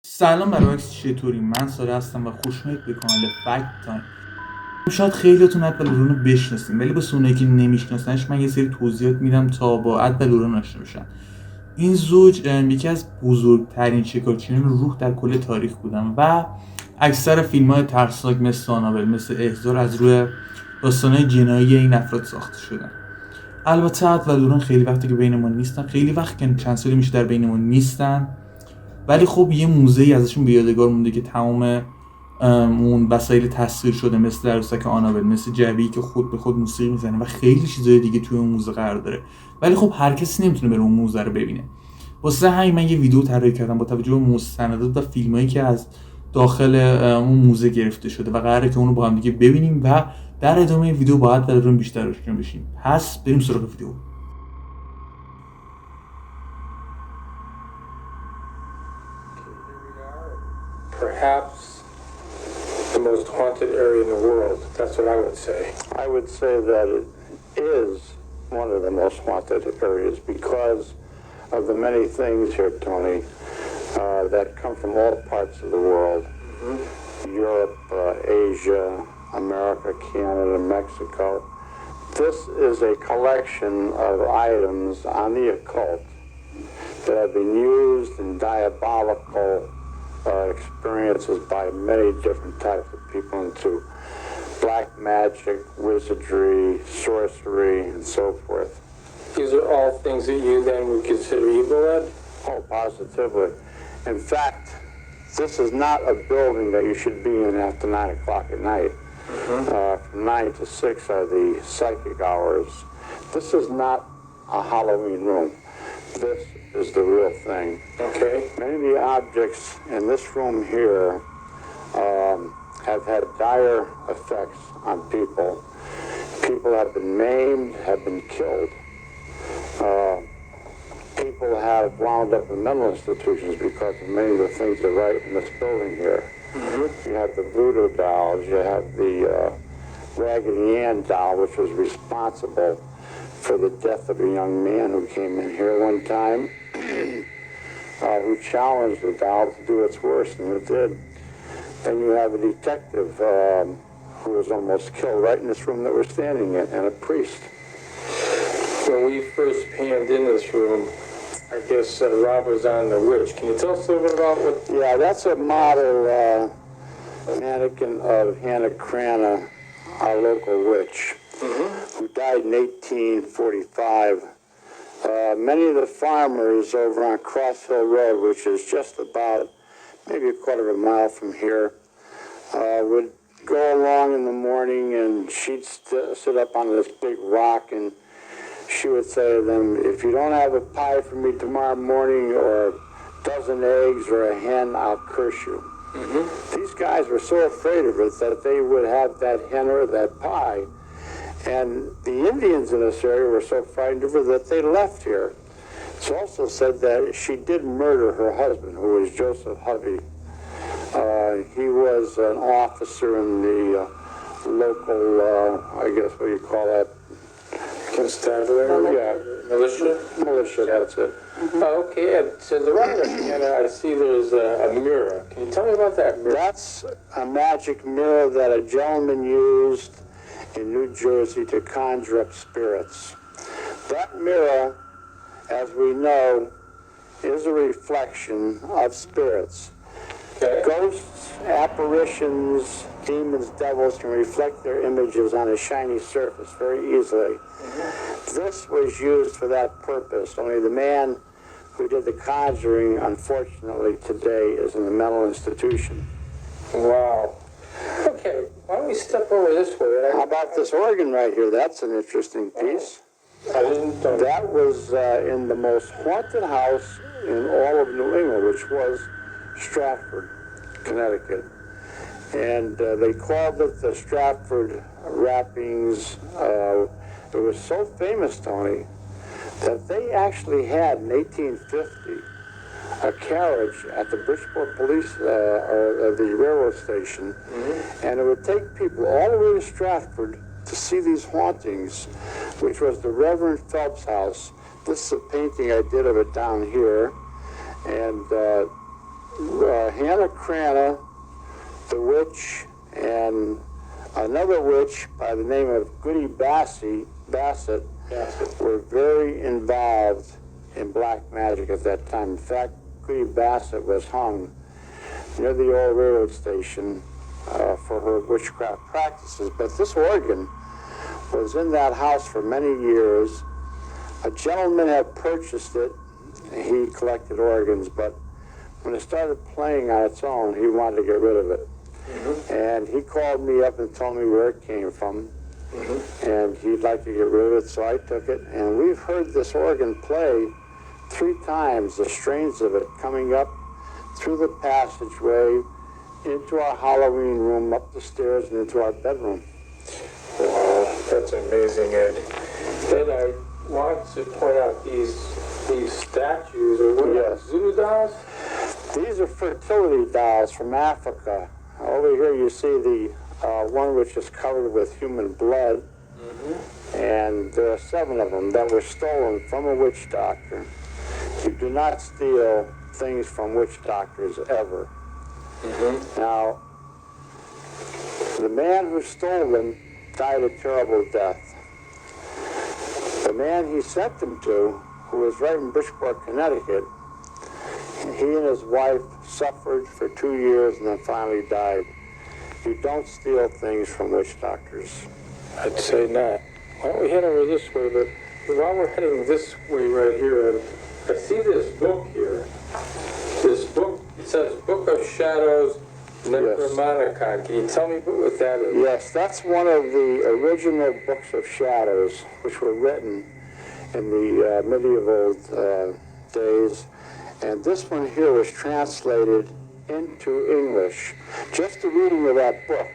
سلام برعکس چطوری؟ من صالح هستم و خوش اومدید به کانال تایم. شاید خیلیاتون اد لورن رو بشناسین، ولی واسه اونایی که نمیشناسنش من یه سری توضیحات میدم تا با اد لورن آشنا بشن. این زوج یکی از بزرگترین شکارچیان روح در کل تاریخ بودن و اکثر فیلم‌های ترسناک مثل آنابل مثل احضار از روی داستان‌های جنایی این افراد ساخته شدن. البته اد لورن خیلی وقتی که بین ما نیستن، خیلی وقت که چند سالی میشه در بین ما نیستن، ولی خب یه موزه‌ای ازشون به یادگار مونده که تمام اون وسایل تصویر شده مثل عروسک آنابل، مثل جعبه‌ای که خود به خود موسیقی میزنه و خیلی چیزای دیگه توی اون موزه قرار داره، ولی خب هر کسی نمیتونه بره اون موزه رو ببینه. واسه همین من یه ویدیو طراحی کردم با توجه به مستندات و فیلمایی که از داخل اون موزه گرفته شده و قراره که اونو با هم دیگه ببینیم و در ادامه ویدیو باید در اون بیشتر آشنا بشیم. پس بریم سراغ ویدیو. Perhaps the most haunted area in the world. That's what I would say. I would say that it is one of the most haunted areas because of the many things here, Tony, that come from all parts of the world. Europe, Asia, America, Canada, Mexico. This is a collection of items on the occult that have been used in diabolical experiences by many different types of people into black magic, wizardry, sorcery, and so forth. These are all things that you then would consider evil, Ed? Oh, positively. In fact, this is not a building that you should be in after 9 o'clock at night. From 9 to 6 are the psychic hours. This is not a Halloween room. This is the real thing. Okay. Many of the objects in this room here have had dire effects on people. People have been maimed, have been killed. People have wound up in mental institutions because of many of the things that are right in this building here. You have the voodoo dolls, you have the Raggedy Ann doll, which was responsible for the death of a young man who came in here one time, who challenged the doll to do its worst, and it did. Then you have a detective who was almost killed right in this room that we're standing in, and a priest. When we first panned in this room, I guess Rob was on the witch. Can you tell us a little bit about what... Yeah, that's a model mannequin of Hannah Crana, our local witch, who died in 1845. Many of the farmers over on Cross Hill Road, which is just about maybe a quarter of a mile from here, would go along in the morning, and she'd sit up on this big rock, and she would say to them, "If you don't have a pie for me tomorrow morning, or a dozen eggs, or a hen, I'll curse you." These guys were so afraid of it that they would have that hen or that pie. And the Indians in this area were so frightened of her that they left here. It's also said that she did murder her husband, who was Joseph Hovey. He was an officer in the local, I guess what do you call that? Constabulary? Yeah. Militia? Militia, that's it. Oh, okay, Ed. So around the piano, I see there's a mirror. Can you tell me about that mirror? That's a magic mirror that a gentleman used in New Jersey to conjure up spirits. That mirror, as we know, is a reflection of spirits. Okay. Ghosts, apparitions, demons, devils can reflect their images on a shiny surface very easily. This was used for that purpose, only the man who did the conjuring, unfortunately, today is in a mental institution. Wow. Okay, why don't we step over this way? How about this organ right here? That's an interesting piece. I didn't know. That was in the most haunted house in all of New England, which was Stratford, Connecticut. And they called it the Stratford Rappings. It was so famous, Tony, that they actually had in 1850 a carriage at the Bridgeport Police, or the railroad station, and it would take people all the way to Stratford to see these hauntings, which was the Reverend Phelps' house. This is a painting I did of it down here, and Hannah Cranna, the witch, and another witch by the name of Goody Bassett were very involved in black magic at that time. In fact, Goody Bassett was hung near the old railroad station for her witchcraft practices. But this organ was in that house for many years. A gentleman had purchased it. He collected organs, but when it started playing on its own, he wanted to get rid of it. And he called me up and told me where it came from. And he'd like to get rid of it, so I took it. And we've heard this organ play 3 times, the strains of it coming up through the passageway into our Halloween room, up the stairs, and into our bedroom. Wow, that's amazing, Ed. Then I want to point out these statues, or what are these, voodoo dolls? These are fertility dolls from Africa. Over here you see the one which is covered with human blood, and there are 7 of them that were stolen from a witch doctor. You do not steal things from witch doctors ever. Now, the man who stole them died a terrible death. The man he sent them to, who was right in Bridgeport, Connecticut, he and his wife suffered for 2 years and then finally died. You don't steal things from witch doctors. I'd say not. Why don't we head over this way? But while we're heading this way right here, I see this book here. This book, it says Book of Shadows, Necromonicon. Can you tell me what that is? Yes, that's one of the original books of shadows, which were written in the medieval days. And this one here was translated into English. Just the reading of that book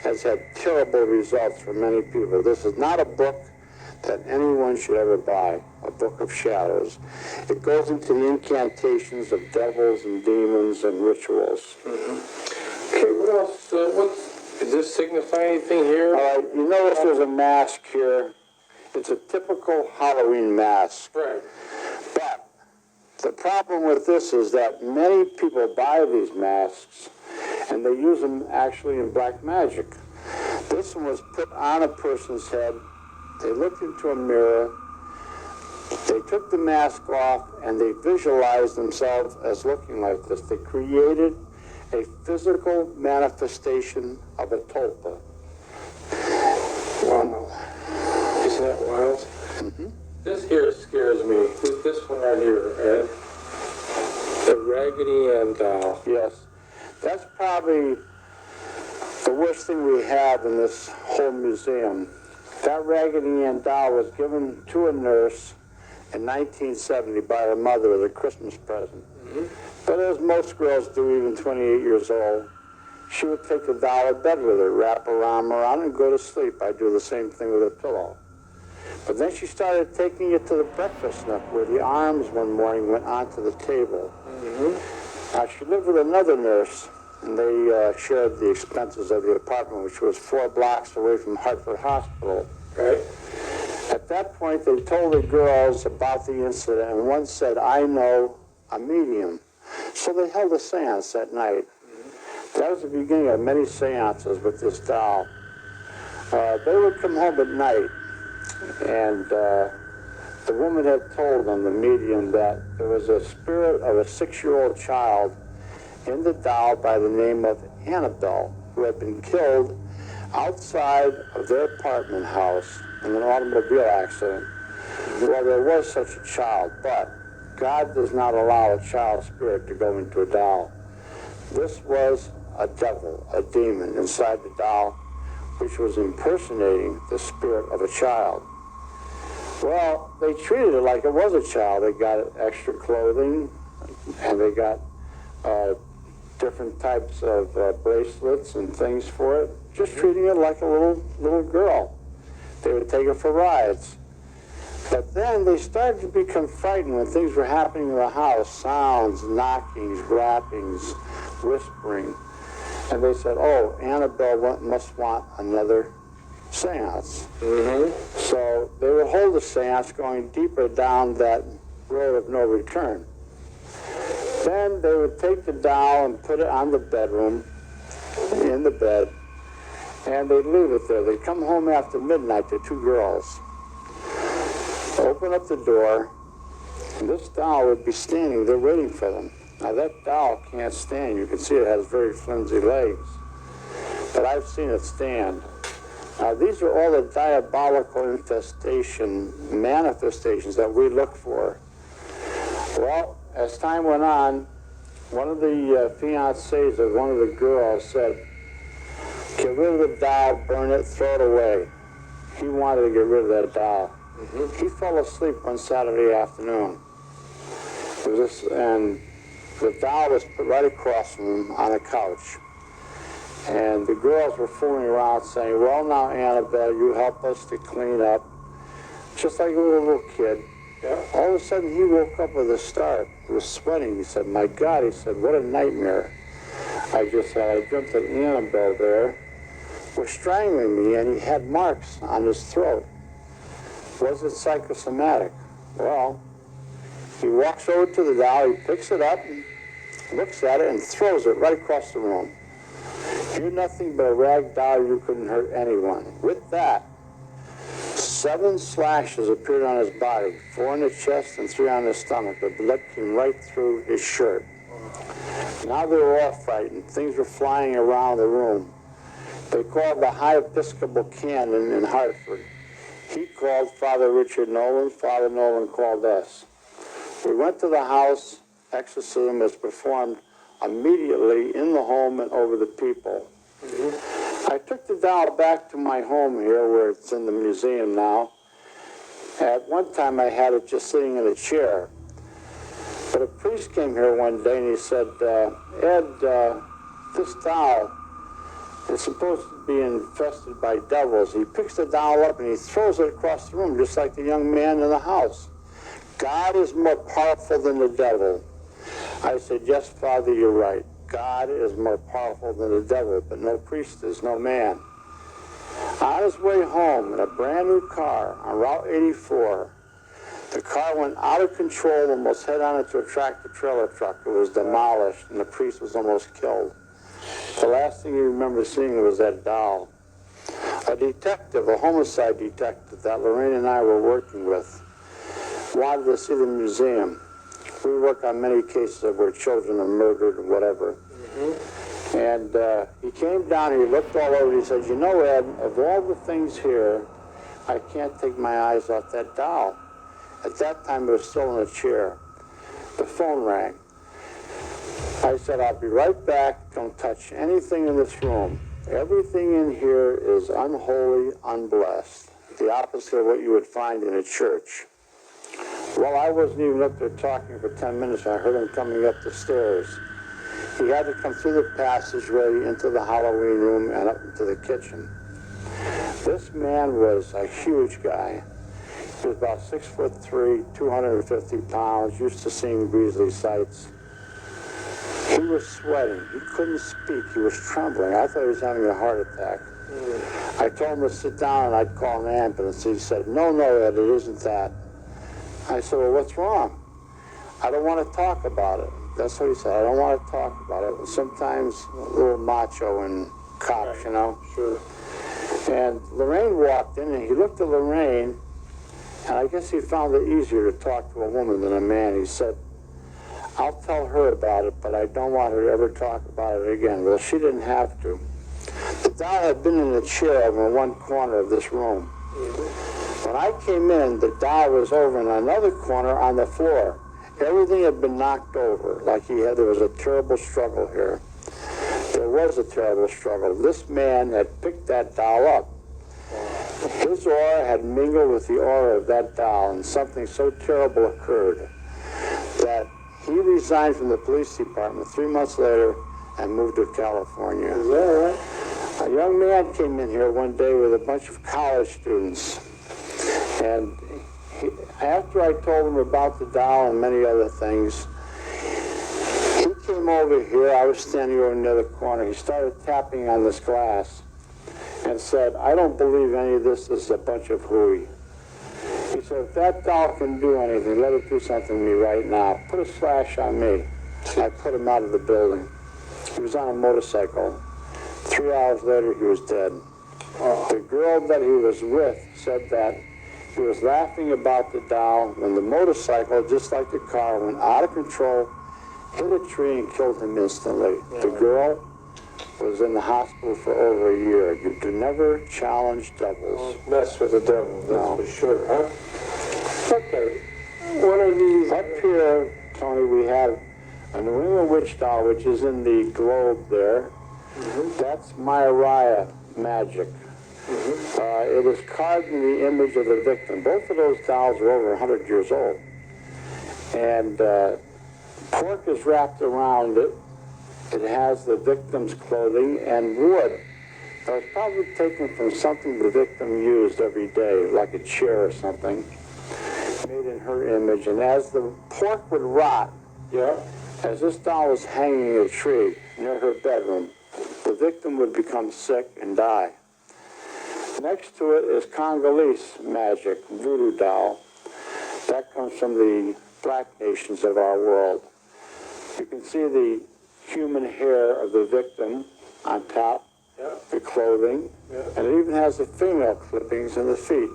has had terrible results for many people. This is not a book that anyone should ever buy, a book of shadows. It goes into the incantations of devils and demons and rituals. Okay, what else? Does this signify anything here? You notice there's a mask here. It's a typical Halloween mask. Right. But the problem with this is that many people buy these masks and they use them actually in black magic. This one was put on a person's head. They looked into a mirror, they took the mask off, and they visualized themselves as looking like this. They created a physical manifestation of a tulpa. Wow. Isn't that wild? This here scares me. This one right here, Ed. The Raggedy Ann doll. Yes. That's probably the worst thing we have in this whole museum. That Raggedy Ann doll was given to a nurse in 1970 by her mother as a Christmas present. But as most girls do, even 28 years old, she would take the doll to bed with her, wrap her arm around, and go to sleep. I do the same thing with a pillow. But then she started taking it to the breakfast nook, where the arms one morning went onto the table. Now, she lived with another nurse, and they shared the expenses of the apartment, which was 4 blocks away from Hartford Hospital. Right. At that point, they told the girls about the incident, and one said, "I know a medium." So they held a seance that night. That was the beginning of many seances with this doll. They would come home at night, and the woman had told them, the medium, that there was a spirit of a 6-year-old child in the doll by the name of Annabelle, who had been killed outside of their apartment house in an automobile accident. Well, there was such a child, but God does not allow a child spirit to go into a doll. This was a devil, a demon inside the doll, which was impersonating the spirit of a child. Well, they treated it like it was a child. They got extra clothing, and they got different types of bracelets and things for it, just treating it like a little girl. They would take it for rides. But then they started to become frightened when things were happening in the house, sounds, knockings, rappings, whispering. And they said, "Oh, Annabelle must want another seance." So they would hold a seance going deeper down that road of no return. Then they would take the doll and put it on the bedroom, in the bed, and they'd leave it there. They'd come home after midnight, the two girls, open up the door, and this doll would be standing there waiting for them. Now that doll can't stand. You can see it has very flimsy legs, but I've seen it stand. Now these are all the diabolical manifestations that we look for. Well, as time went on, one of the fiancés of one of the girls said, "Get rid of the doll, burn it, throw it away." He wanted to get rid of that doll. He fell asleep one Saturday afternoon. And the doll was put right across from him on a couch. And the girls were fooling around saying, "Well, now, Annabelle, you help us to clean up." Just like a little kid. Yeah. All of a sudden, he woke up with a start. He was sweating. He said, "My God," he said, "what a nightmare. I just had, I dreamt that Annabelle there was strangling me, and he had marks on his throat." Was it psychosomatic? Well, he walks over to the doll, he picks it up, and looks at it, and throws it right across the room. You're nothing but a rag doll, you couldn't hurt anyone. With that, 7 slashes appeared on his body, 4 in the chest and 3 on his stomach. The blood came right through his shirt. Now they were all frightened. Things were flying around the room. They called the High Episcopal Canon in Hartford. He called Father Richard Nolan. Father Nolan called us. We went to the house. Exorcism was performed immediately in the home and over the people. I took the doll back to my home here, where it's in the museum now. At one time, I had it just sitting in a chair. But a priest came here one day and he said, "Ed, this doll is supposed to be infested by devils." He picks the doll up and he throws it across the room, just like the young man in the house. God is more powerful than the devil. I said, "Yes, Father, you're right. God is more powerful than the devil, but no priest is, no man." On his way home in a brand new car on Route 84, the car went out of control, almost head on into a tractor-trailer truck. It was demolished, and the priest was almost killed. The last thing he remembered seeing was that doll. A detective, a homicide detective that Lorraine and I were working with, wanted to see the museum. We work on many cases of where children are murdered or whatever. And he came down, he looked all over, he said, "You know, Ed, of all the things here, I can't take my eyes off that doll." At that time, it was still in a chair. The phone rang. I said, "I'll be right back. Don't touch anything in this room. Everything in here is unholy, unblessed. The opposite of what you would find in a church." Well, I wasn't even up there talking for 10 minutes. I heard him coming up the stairs. He had to come through the passageway into the Halloween room and up into the kitchen. This man was a huge guy. He was about 6'3", 250 pounds, used to seeing grisly sights. He was sweating. He couldn't speak. He was trembling. I thought he was having a heart attack. I told him to sit down and I'd call an ambulance. He said, "No, Ed, it isn't that." I said, "Well, what's wrong?" "I don't want to talk about it." That's what he said. "I don't want to talk about it." Sometimes a little macho and cops, you know. Sure. And Lorraine walked in and he looked at Lorraine, and I guess he found it easier to talk to a woman than a man. He said, "I'll tell her about it, but I don't want her to ever talk about it again." Well, she didn't have to. The doll had been in a chair over in one corner of this room. When I came in, the doll was over in another corner on the floor. Everything had been knocked over, like there was a terrible struggle here. There was a terrible struggle. This man had picked that doll up. His aura had mingled with the aura of that doll, and something so terrible occurred that he resigned from the police department 3 months later and moved to California. Is that right? A young man came in here one day with a bunch of college students. And after I told him about the doll and many other things, he came over here. I was standing over in the other corner. He started tapping on this glass and said, "I don't believe any of this is a bunch of hooey." He said, "If that doll can do anything, let it do something to me right now. Put a slash on me." I put him out of the building. He was on a motorcycle. 3 hours later, he was dead. The girl that he was with said that he was laughing about the doll when the motorcycle, just like the car, went out of control, hit a tree and killed him instantly. The girl was in the hospital for over a year. You do never challenge devils. Don't mess with the devil, that's for sure, huh? Okay. What are these? Up here, Tony, we have a New England witch doll, which is in the globe there. That's Myariah magic. It is carved in the image of the victim. Both of those dolls are over 100 years old. And pork is wrapped around it. It has the victim's clothing and wood. That was probably taken from something the victim used every day, like a chair or something, made in her image. And as the pork would rot, as this doll was hanging in a tree near her bedroom, the victim would become sick and die. Next to it is Congolese magic, voodoo doll. That comes from the black nations of our world. You can see the human hair of the victim on top, the clothing, and it even has the fingernail clippings in the feet.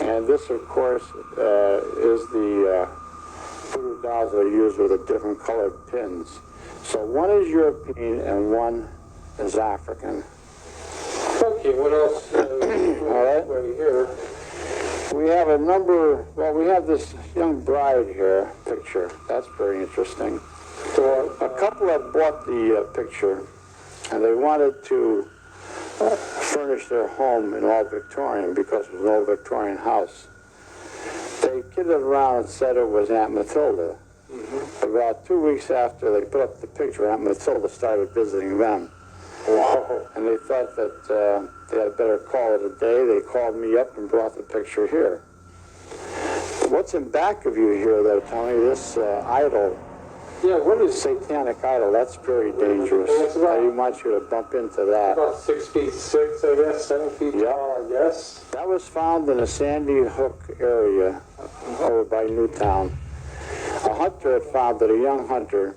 And this, of course, is the voodoo dolls that are used with the different colored pins. So one is European and one is African. Okay, what else? All right. Right here. We have a number, well, we have this young bride here, picture. That's very interesting. So a couple had bought the picture, and they wanted to furnish their home in all Victorian because it was an old Victorian house. They kidded around and said it was Aunt Matilda. About 2 weeks after they put up the picture, Aunt Matilda started visiting them. Wow. And they thought that they had better call it a day. They called me up and brought the picture here. What's in back of you here, though, Tony? This idol. Yeah, what is Satanic idol. That's very dangerous. I didn't want you to bump into that. about 6'6", I guess, 7 feet tall, I guess. That was found in the Sandy Hook area over by Newtown. A hunter had found it, a young hunter,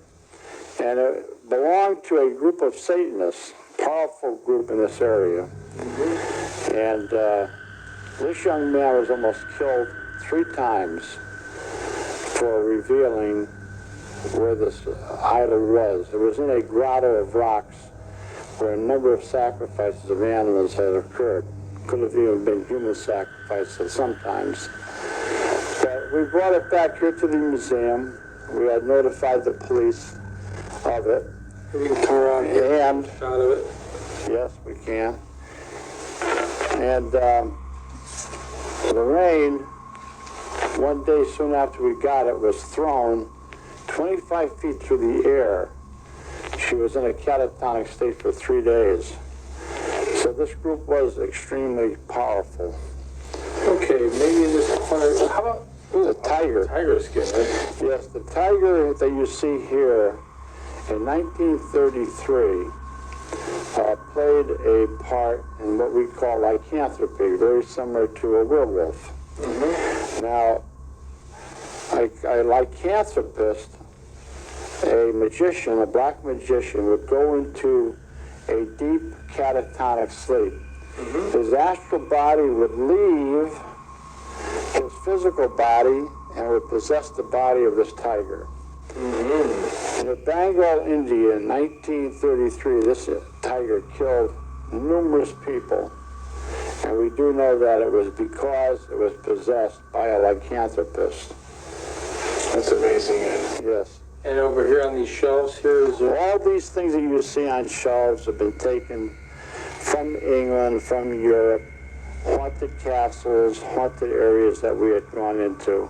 and it belonged to a group of Satanists, powerful group in this area. And this young man was almost killed 3 times for revealing where this idol was. It was in a grotto of rocks where a number of sacrifices of animals had occurred. Could have even been human sacrifices sometimes. But we brought it back here to the museum. We had notified the police of it. We can come around here And and shot of it. yes, we can. And Lorraine, one day soon after we got it, was thrown 25 feet through the air. She was in a catatonic state for 3 days. So this group was extremely powerful. Okay, maybe in this corner. How about The tiger. tiger skin? Right? Yes, the tiger that you see here in 1933 played a part in what we call lycanthropy, very similar to a werewolf. Now, a lycanthropist, a magician, a black magician, would go into a deep catatonic sleep. His astral body would leave his physical body and would possess the body of this tiger. In Bengal, India, in 1933, this tiger killed numerous people. And we do know that it was because it was possessed by a lycanthropist. That's amazing. Yes. And over here on these shelves here is All these things that you see on shelves have been taken from England, from Europe, haunted castles, haunted areas that we had gone into.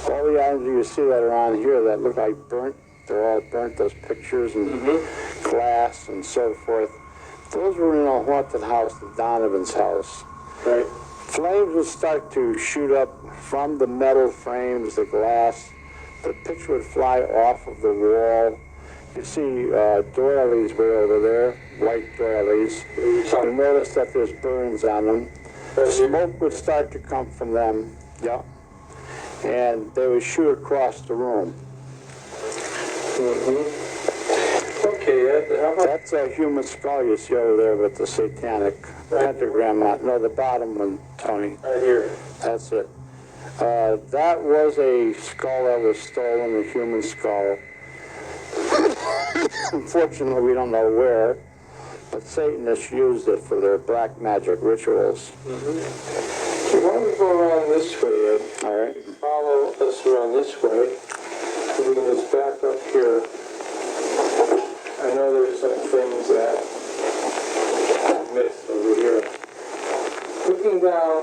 All the items you see that are on here that look like burnt, they're all burnt, those pictures and glass and so forth. Those were in a haunted house, the Donovan's house. right. Flames would start to shoot up from the metal frames, the glass. The picture would fly off of the wall. You see doilies way over there, white doilies. You notice that there's burns on them. Smoke would start to come from them, and they would shoot across the room. Okay, how about That's a human skull you see over there with the satanic pentagram on. No, the bottom one, Tony. right here? That's it. That was a skull that was stolen, a human skull. Unfortunately, we don't know where, but Satanists used it for their black magic rituals. So why don't we go around this way, Ed? All right. Follow us around this way. We're going to back up here. I know there's some things that I missed over here. Looking down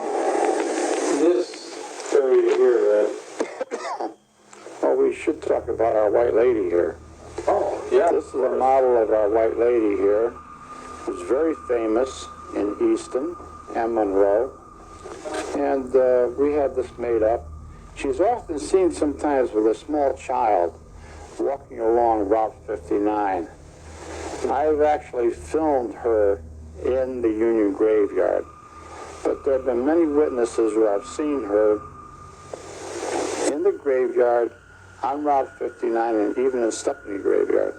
this area here, Ed. Well, we should talk about our white lady here. Oh, yeah. This is a model of our white lady here, who's very famous in Easton and Monroe. And we had this made up. She's often seen sometimes with a small child walking along Route 59. I've actually filmed her in the Union Graveyard, but there have been many witnesses who have seen her in the graveyard on Route 59 and even in Stepney Graveyard.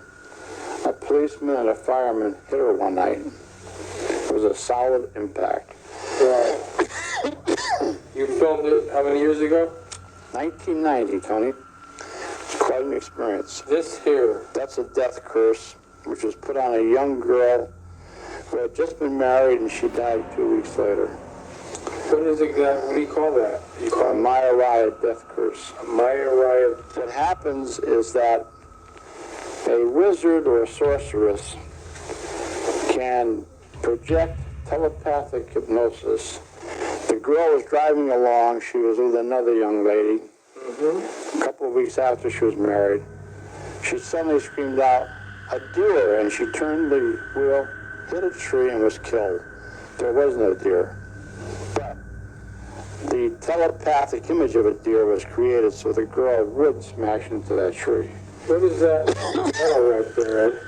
A policeman and a fireman hit her one night. It was a solid impact. Right. You filmed it how many years ago? 1990, Tony. It's quite an experience. This here. That's a death curse, which was put on a young girl who had just been married and she died 2 weeks later. What is exactly, what do you call that? You A call it Maya death curse. a Maya. What happens is that a wizard or a sorceress can project telepathic hypnosis. The girl was driving along. She was with another young lady. A couple of weeks after she was married, she suddenly screamed out, "A deer!" And she turned the wheel, hit a tree, and was killed. There was no deer. But the telepathic image of a deer was created so the girl would smash into that tree. What is that metal right there, Ed?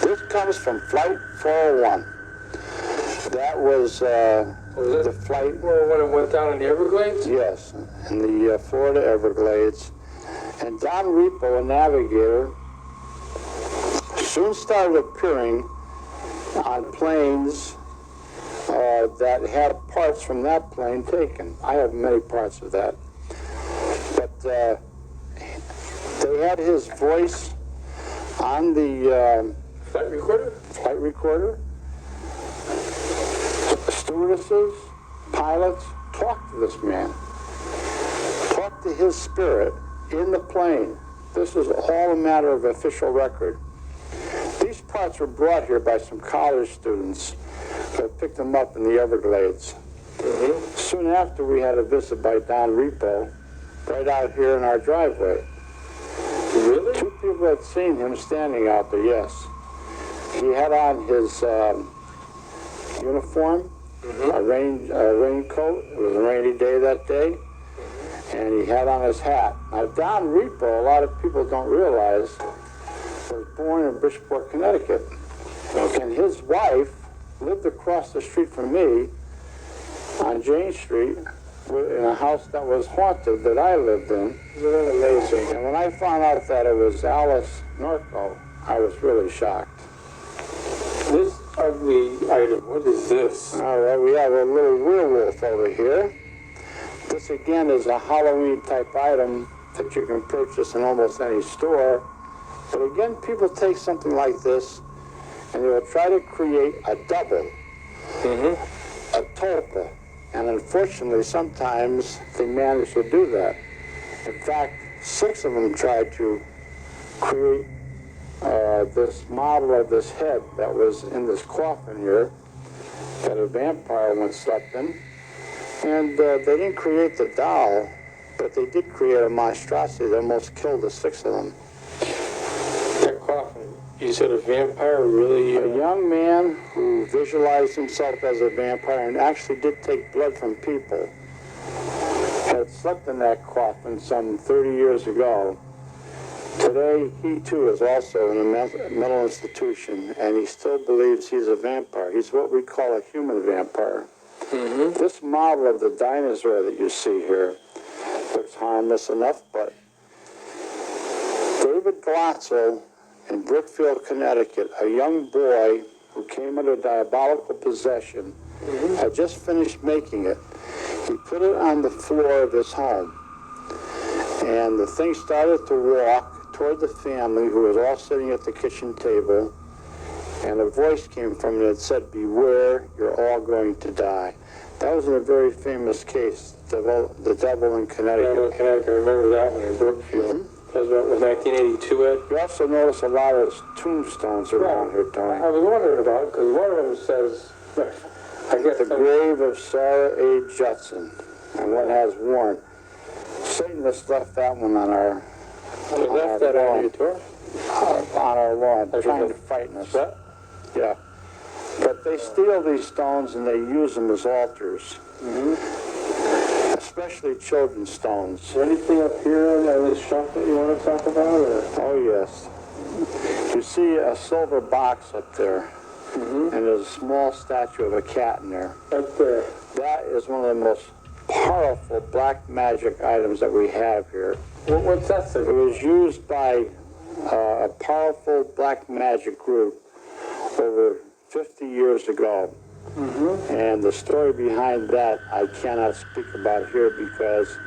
This comes from Flight 401. That was the flight, Well, when it went down in the Everglades? yes, in the Florida Everglades. And Don Repo, a navigator, soon started appearing on planes that had parts from that plane taken. I have many parts of that. But they had his voice on the Flight recorder? flight recorder. Stewardesses, pilots, talked to this man. Talked to his spirit in the plane. This is all a matter of official record. These parts were brought here by some college students who had picked them up in the Everglades. Soon after, we had a visit by Don Repo right out here in our driveway. Really? Two people had seen him standing out there, yes. He had on his uniform, a raincoat. It was a rainy day that day. And he had on his hat. Now, Don Repo, a lot of people don't realize, was born in Bridgeport, Connecticut. And his wife lived across the street from me on Jane Street in a house that was haunted that I lived in. Isn't that amazing? And when I found out that it was Alice Norco, I was really shocked. This ugly item, what is this? All right, we have a little werewolf over here. This again is a Halloween type item that you can purchase in almost any store. But again, people take something like this and they will try to create a double, a tulpa. And unfortunately, sometimes they manage to do that. In fact, 6 of them tried to create this model of this head that was in this coffin here that a vampire once slept in. And they didn't create the doll, but they did create a monstrosity that almost killed the 6 of them. That coffin. You said a vampire really... A young man who visualized himself as a vampire and actually did take blood from people had slept in that coffin some 30 years ago. Today, he too is also in a mental institution, and he still believes he's a vampire. He's what we call a human vampire. This model of the dinosaur that you see here looks harmless enough, but Galazzo in Brookfield, Connecticut, a young boy who came under diabolical possession, had just finished making it. He put it on the floor of his home, and the thing started to walk toward the family, who was all sitting at the kitchen table, and a voice came from it that said, "Beware, you're all going to die." That was in a very famous case, the devil in Connecticut. Devil in Connecticut, I remember that one in Brookfield. That was 1982, Ed? You also notice a lot of tombstones around here, Tony. I was wondering about it, because one of them says, I guess The grave of Sarah A. Judson, and one has Warren. Satan just left that one on our They left that on your door? on our lawn, That's trying okay. to frighten us. What? Yeah. But they steal these stones and they use them as altars. Especially children's stones. Is there anything up here on this shelf that you want to talk about? Or? Oh, yes. You see a silver box up there, and there's a small statue of a cat in there. Up there. That is one of the most powerful black magic items that we have here. What's that It thing? was used by a powerful black magic group over 50 years ago. And the story behind that I cannot speak about here because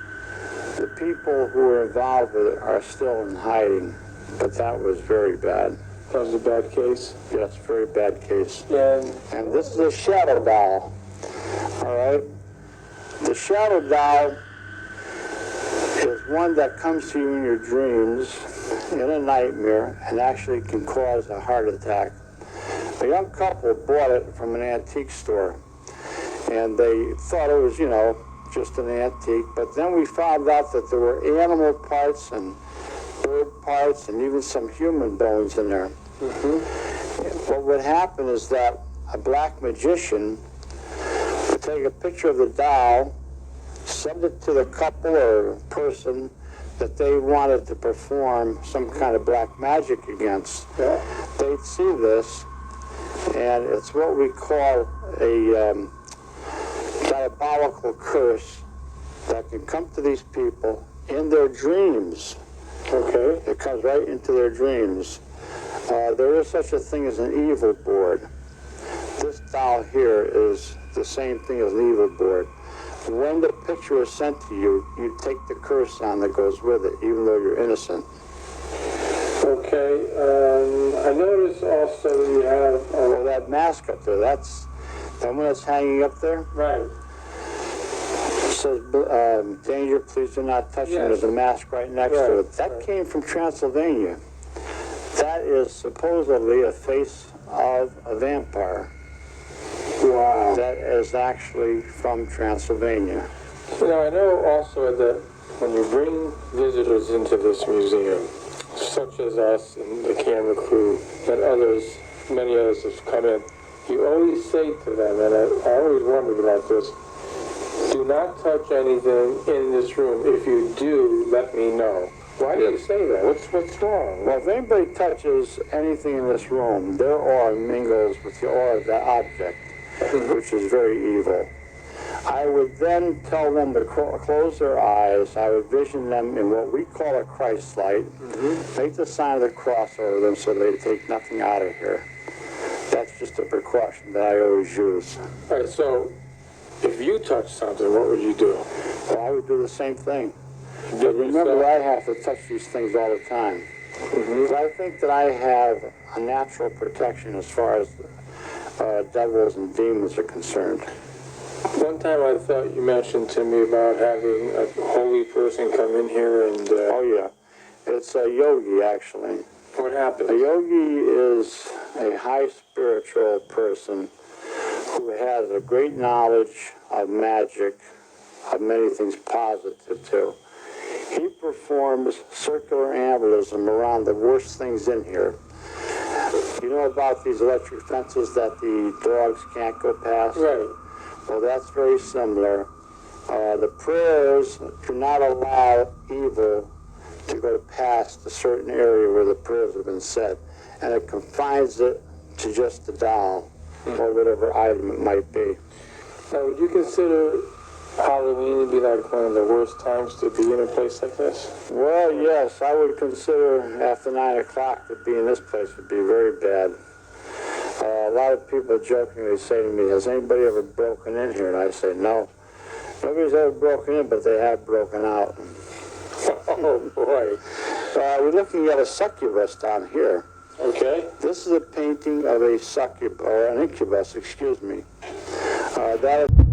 the people who were involved with it are still in hiding. But that was very bad. That was a bad case. Yes, very bad case. And And this is a shadow doll. All right? The shadow doll is one that comes to you in your dreams in a nightmare and actually can cause a heart attack. A young couple bought it from an antique store, and they thought it was, just an antique. But then we found out that there were animal parts and bird parts and even some human bones in there. What would happen is that a black magician would take a picture of the doll, send it to the couple or person that they wanted to perform some kind of black magic against. They'd see this, and it's what we call a diabolical curse that can come to these people in their dreams. okay. It comes right into their dreams. There is such a thing as an evil board. This doll here is the same thing as an evil board. When the picture is sent to you, you take the curse on that goes with it, even though you're innocent. Okay. I noticed also you have Oh, that mask up there, that's the one that's hanging up there. right. It says, danger, please do not touch it. Yes. There's a mask right next to Right, it. That right. came from Transylvania. That is supposedly a face of a vampire. Wow. That is actually from Transylvania. Now, I know also that when you bring visitors into this museum, such as us and the camera crew and others, many others have come in, you always say to them, and I always wondered about this, do not touch anything in this room. If you do, let me know. Why do you say that? What's wrong? Well, if anybody touches anything in this room, their aura mingles with the aura of that object, which is very evil. I would then tell them to close their eyes. I would vision them in what we call a Christ light, make the sign of the cross over them so they take nothing out of here. That's just a precaution that I always use. All right, so if you touch something, what would you do? Well, I would do the same thing. Do But it remember, yourself? I have to touch these things all the time. But I think that I have a natural protection as far as devils and demons are concerned. One time I thought you mentioned to me about having a holy person come in here and Oh, yeah. It's a yogi, actually. what happened? A yogi is a high spiritual person who has a great knowledge of magic, of many things positive too. He performs circular embolism around the worst things in here. You know about these electric fences that the dogs can't go past? Right. Well, that's very similar. The prayers do not allow evil to go past a certain area where the prayers have been said, and it confines it to just the doll or whatever item it might be. Now, would you consider Halloween would be like one of the worst times to be in a place like this? Well, yes, I would consider after 9 o'clock to be in this place would be very bad. A lot of people jokingly say to me, has anybody ever broken in here? And I say, no. Nobody's ever broken in, but they have broken out. Oh, boy. We're looking at a succubus down here. Okay. This is a painting of a succubus, or an incubus, excuse me. That is...